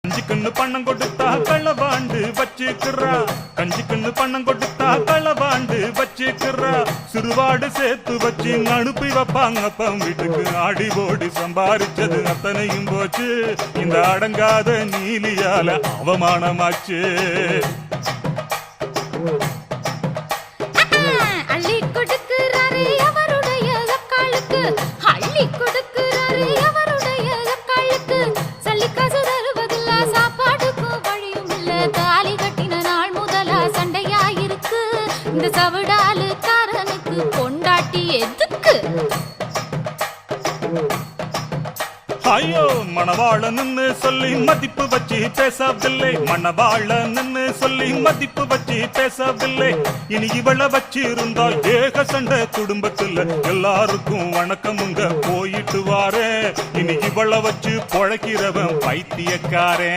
கஞ்சிக்குன்னு பணம் கொடுத்தா களவாண்டு வச்சுக்கிறா, கஞ்சிக்குன்னு பணம் கொடுத்தா களவாண்டு வச்சுக்கிறா. சிறுவாடு சேர்த்து வச்சு அனுப்பி வைப்பாங்க அப்பம் வீட்டுக்கு. ஆடி ஓடி சம்பாரிச்சது அத்தனையும் போச்சு, இந்த அடங்காத நீலியால அவமானமாச்சு. அள்ளி கொடுக்கிறாரு அவருடைய அக்காளுக்கு, அள்ளி கொடுக்கிறாரு அவருடைய அக்காளுக்கு. சல்லிக்காசு தருவதில்ல, சாப்பாடுக்கும் வழியும் இல்ல. தாலி கட்டின நாள் முதலா சண்டையாயிருக்கு. இந்த சவடாலுக்காரனுக்கு பொண்டாட்டி எதுக்கு? ஐயோ மணவாளன்னு சொல்லி மதிப்பு வச்சு பேசவில்லை, மணவாளன்னு சொல்லி மதிப்பு வச்சு பேசவில்லை. இனி இவளை வச்சு இருந்தா ஏக சண்டை குடும்பத்துல. எல்லாருக்கும் வணக்கமுங்க போயிட்டு வாரே. இனி இவளை வச்சு பொழைக்கிறவன் பைத்தியக்காரன்.